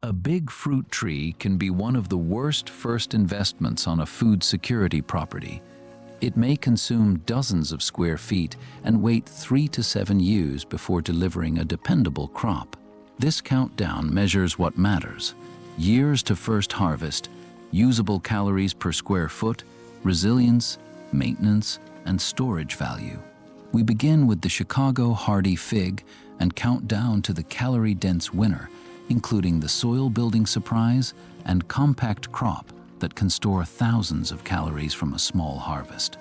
A big fruit tree can be one of the worst first investments on a food security property. It may consume dozens of square feet and wait 3 to 7 years before delivering a dependable crop. This countdown measures what matters: years to first harvest, usable calories per square foot, resilience, maintenance, and storage value. We begin with the Chicago hardy fig and count down to the calorie-dense winner, including the soil-building surprise and compact crop that can store thousands of calories from a small harvest.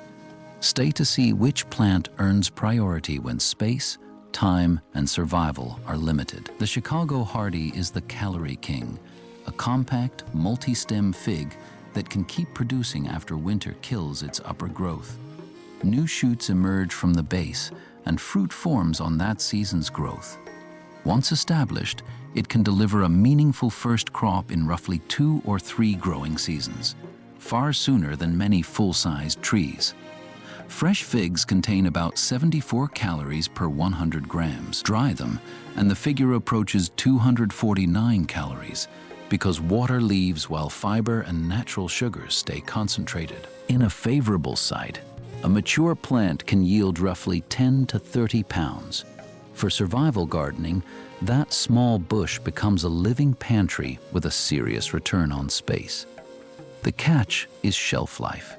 Stay to see which plant earns priority when space, time, and survival are limited. The Chicago hardy is the calorie king, a compact, multi-stem fig that can keep producing after winter kills its upper growth. New shoots emerge from the base, and fruit forms on that season's growth. Once established, it can deliver a meaningful first crop in roughly 2 or 3 growing seasons, far sooner than many full-sized trees. Fresh figs contain about 74 calories per 100 grams. Dry them, and the figure approaches 249 calories, because water leaves while fiber and natural sugars stay concentrated. In a favorable site, a mature plant can yield roughly 10 to 30 pounds. For survival gardening, that small bush becomes a living pantry with a serious return on space. The catch is shelf life.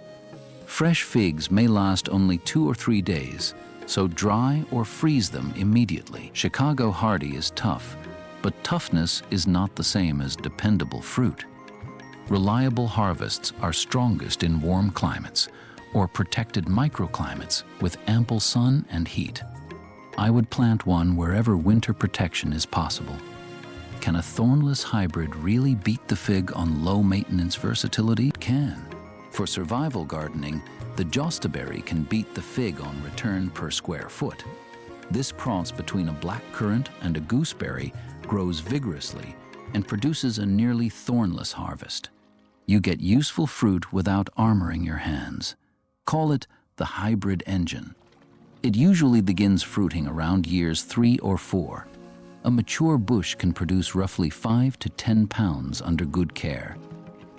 Fresh figs may last only 2 or 3 days, so dry or freeze them immediately. Chicago hardy is tough, but toughness is not the same as dependable fruit. Reliable harvests are strongest in warm climates or protected microclimates with ample sun and heat. I would plant one wherever winter protection is possible. Can a thornless hybrid really beat the fig on low-maintenance versatility? It can. For survival gardening, the Jostaberry can beat the fig on return per square foot. This cross between a blackcurrant and a gooseberry grows vigorously and produces a nearly thornless harvest. You get useful fruit without armoring your hands. Call it the hybrid engine. It usually begins fruiting around years 3 or 4. A mature bush can produce roughly 5 to 10 pounds under good care.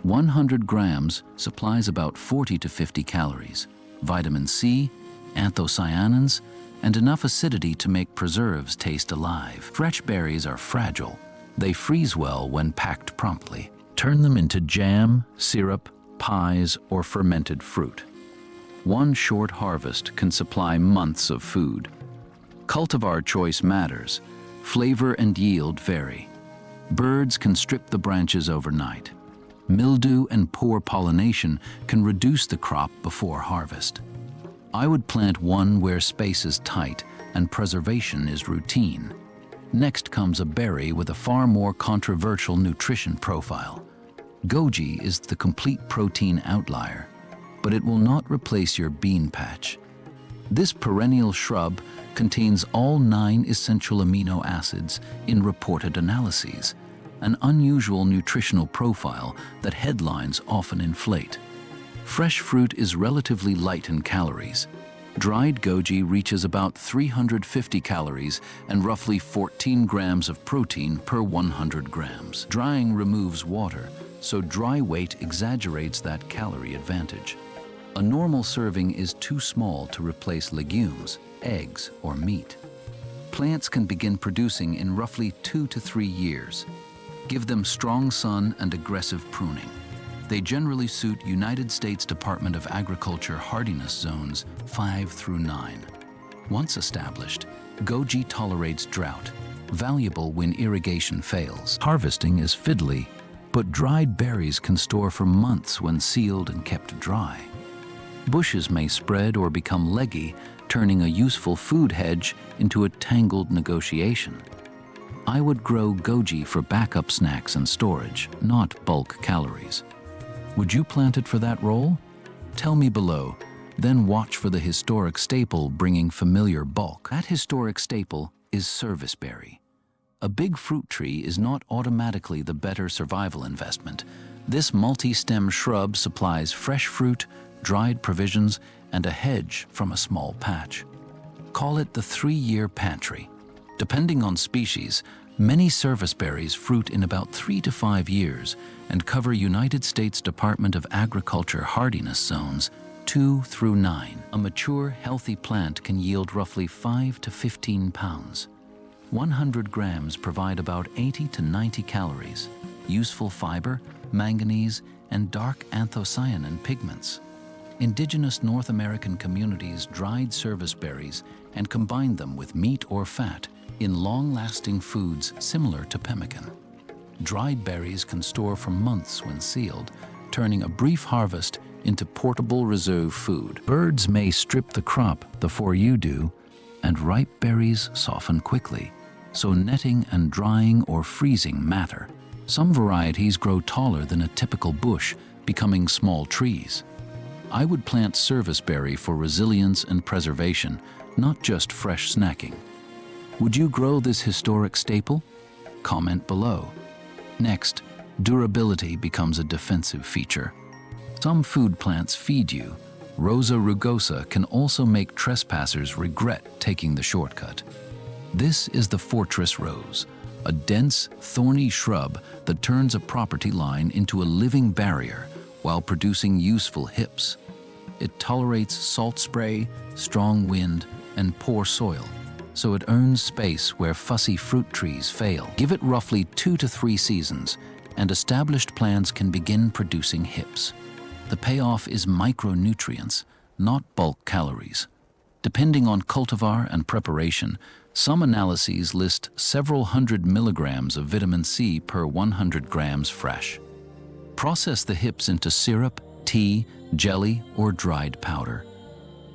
100 grams supplies about 40 to 50 calories, vitamin C, anthocyanins, and enough acidity to make preserves taste alive. Fresh berries are fragile. They freeze well when packed promptly. Turn them into jam, syrup, pies, or fermented fruit. One short harvest can supply months of food. Cultivar choice matters. Flavor and yield vary. Birds can strip the branches overnight. Mildew and poor pollination can reduce the crop before harvest. I would plant one where space is tight and preservation is routine. Next comes a berry with a far more controversial nutrition profile. Goji is the complete protein outlier, but it will not replace your bean patch. This perennial shrub contains all 9 essential amino acids in reported analyses, an unusual nutritional profile that headlines often inflate. Fresh fruit is relatively light in calories. Dried goji reaches about 350 calories and roughly 14 grams of protein per 100 grams. Drying removes water, so dry weight exaggerates that calorie advantage. A normal serving is too small to replace legumes, eggs, or meat. Plants can begin producing in roughly 2 to 3 years. Give them strong sun and aggressive pruning. They generally suit United States Department of Agriculture hardiness zones 5 through 9. Once established, goji tolerates drought, valuable when irrigation fails. Harvesting is fiddly, but dried berries can store for months when sealed and kept dry. Bushes may spread or become leggy, turning a useful food hedge into a tangled negotiation. I would grow goji for backup snacks and storage, not bulk calories. Would you plant it for that role? Tell me below, then watch for the historic staple bringing familiar bulk. That historic staple is Serviceberry. A big fruit tree is not automatically the better survival investment. This multi-stem shrub supplies fresh fruit, dried provisions, and a hedge from a small patch. Call it the 3-year pantry. Depending on species, Many serviceberries fruit in about 3 to 5 years and cover United States Department of Agriculture hardiness zones 2 through 9. A mature, healthy plant can yield roughly 5 to 15 pounds. 100 grams provide about 80 to 90 calories, useful fiber, manganese, and dark anthocyanin pigments. Indigenous North American communities dried serviceberries and combined them with meat or fat in long-lasting foods similar to pemmican. Dried berries can store for months when sealed, turning a brief harvest into portable reserve food. Birds may strip the crop before you do, and ripe berries soften quickly, so netting and drying or freezing matter. Some varieties grow taller than a typical bush, becoming small trees. I would plant serviceberry for resilience and preservation, not just fresh snacking. Would you grow this historic staple? Comment below. Next, durability becomes a defensive feature. Some food plants feed you. Rosa rugosa can also make trespassers regret taking the shortcut. This is the fortress rose, a dense, thorny shrub that turns a property line into a living barrier while producing useful hips. It tolerates salt spray, strong wind, and poor soil, so it earns space where fussy fruit trees fail. Give it roughly 2 to 3 seasons, and established plants can begin producing hips. The payoff is micronutrients, not bulk calories. Depending on cultivar and preparation, some analyses list several hundred milligrams of vitamin C per 100 grams fresh. Process the hips into syrup, tea, jelly, or dried powder.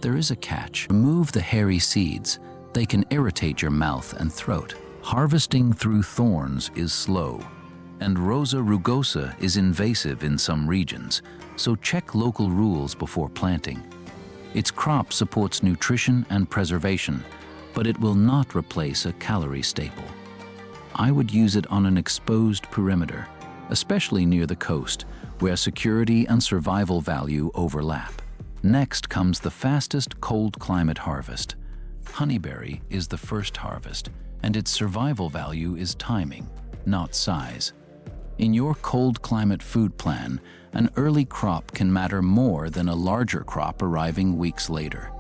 There is a catch. Remove the hairy seeds. They can irritate your mouth and throat. Harvesting through thorns is slow, and Rosa rugosa is invasive in some regions, so check local rules before planting. Its crop supports nutrition and preservation, but it will not replace a calorie staple. I would use it on an exposed perimeter, especially near the coast, where security and survival value overlap. Next comes the fastest cold climate harvest. Honeyberry is the first harvest, and its survival value is timing, not size. In your cold climate food plan, an early crop can matter more than a larger crop arriving weeks later.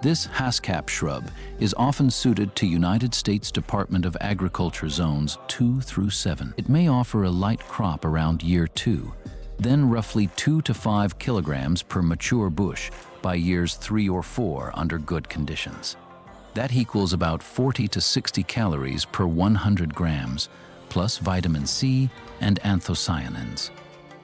This haskap shrub is often suited to United States Department of Agriculture zones 2 through 7. It may offer a light crop around year 2, then roughly 2 to 5 kilograms per mature bush by years 3 or 4 under good conditions. That equals about 40 to 60 calories per 100 grams, plus vitamin C and anthocyanins.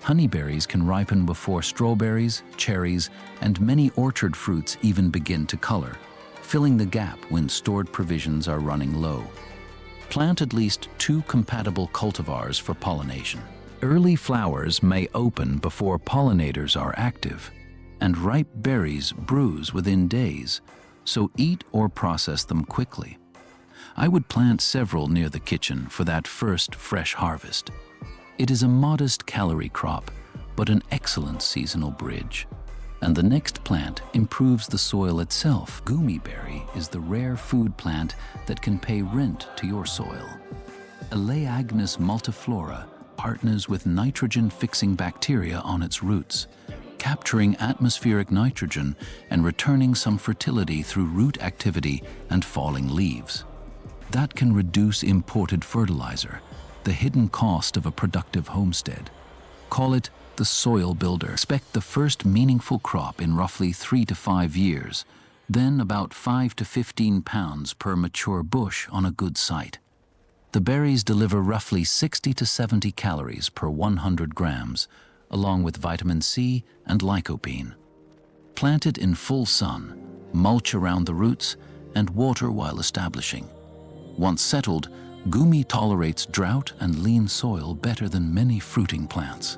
Honeyberries can ripen before strawberries, cherries, and many orchard fruits even begin to color, filling the gap when stored provisions are running low. Plant at least 2 compatible cultivars for pollination. Early flowers may open before pollinators are active, and ripe berries bruise within days, so eat or process them quickly. I would plant several near the kitchen for that first fresh harvest. It is a modest calorie crop, but an excellent seasonal bridge. And the next plant improves the soil itself. Gumi berry is the rare food plant that can pay rent to your soil. Elaeagnus multiflora partners with nitrogen-fixing bacteria on its roots, capturing atmospheric nitrogen and returning some fertility through root activity and falling leaves. That can reduce imported fertilizer, the hidden cost of a productive homestead. Call it the soil builder. Expect the first meaningful crop in roughly 3 to 5 years, then about 5 to 15 pounds per mature bush on a good site. The berries deliver roughly 60 to 70 calories per 100 grams, along with vitamin C and lycopene. Plant it in full sun, mulch around the roots, and water while establishing. Once settled, Gumi tolerates drought and lean soil better than many fruiting plants.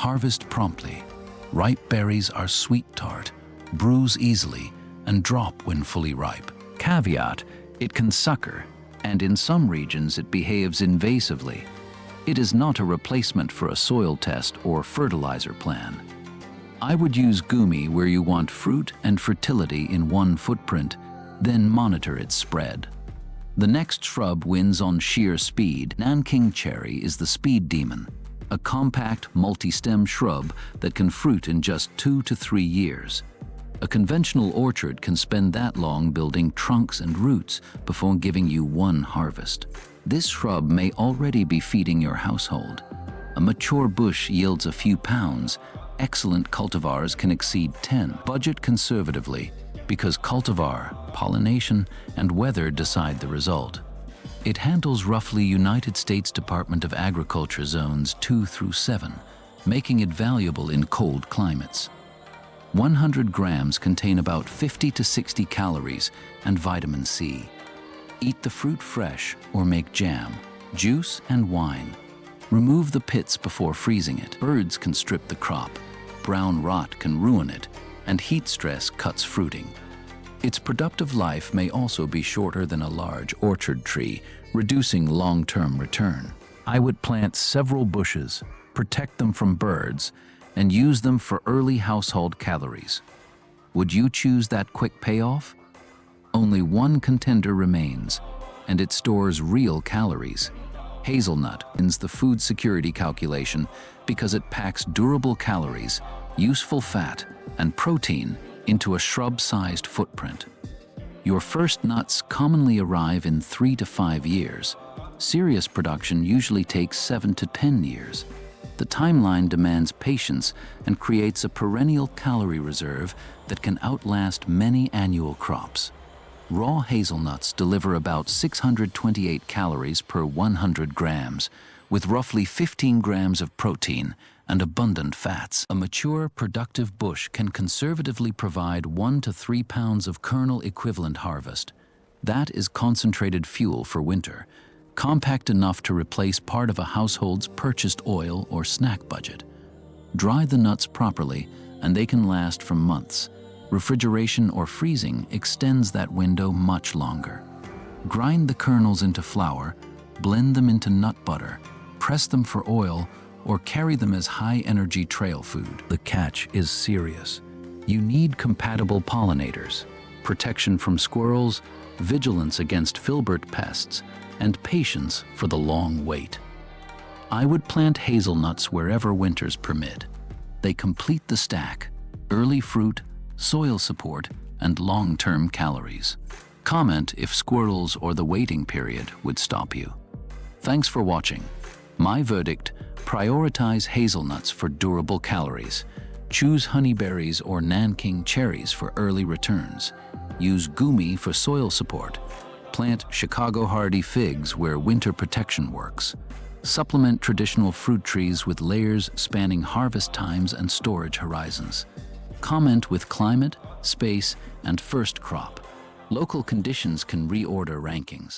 Harvest promptly. Ripe berries are sweet tart, bruise easily, and drop when fully ripe. Caveat, it can sucker, and in some regions it behaves invasively. It is not a replacement for a soil test or fertilizer plan. I would use Gumi where you want fruit and fertility in one footprint, then monitor its spread. The next shrub wins on sheer speed. Nanking cherry is the speed demon, a compact, multi-stem shrub that can fruit in just 2 to 3 years. A conventional orchard can spend that long building trunks and roots before giving you one harvest. This shrub may already be feeding your household. A mature bush yields a few pounds. Excellent cultivars can exceed 10. Budget conservatively, because cultivar, pollination, and weather decide the result. It handles roughly United States Department of Agriculture zones 2 through 7, making it valuable in cold climates. 100 grams contain about 50 to 60 calories and vitamin C. Eat the fruit fresh or make jam, juice, and wine. Remove the pits before freezing it. Birds can strip the crop, brown rot can ruin it, and heat stress cuts fruiting. Its productive life may also be shorter than a large orchard tree, reducing long-term return. I would plant several bushes, protect them from birds, and use them for early household calories. Would you choose that quick payoff? Only one contender remains, and it stores real calories. Hazelnut wins the food security calculation because it packs durable calories, useful fat, and protein into a shrub-sized footprint. Your first nuts commonly arrive in 3 to 5 years. Serious production usually takes 7 to 10 years. The timeline demands patience and creates a perennial calorie reserve that can outlast many annual crops. Raw hazelnuts deliver about 628 calories per 100 grams, with roughly 15 grams of protein and abundant fats. A mature, productive bush can conservatively provide 1 to 3 pounds of kernel equivalent harvest. That is concentrated fuel for winter, compact enough to replace part of a household's purchased oil or snack budget. Dry the nuts properly, and they can last for months. Refrigeration or freezing extends that window much longer. Grind the kernels into flour, blend them into nut butter, press them for oil, or carry them as high-energy trail food. The catch is serious. You need compatible pollinators, protection from squirrels, vigilance against filbert pests, and patience for the long wait. I would plant hazelnuts wherever winters permit. They complete the stack: early fruit, soil support, and long-term calories. Comment if squirrels or the waiting period would stop you. Thanks for watching. My verdict: prioritize hazelnuts for durable calories. Choose honeyberries or Nanking cherries for early returns. Use Gumi for soil support. Plant Chicago hardy figs where winter protection works. Supplement traditional fruit trees with layers spanning harvest times and storage horizons. Comment with climate, space, and first crop. Local conditions can reorder rankings.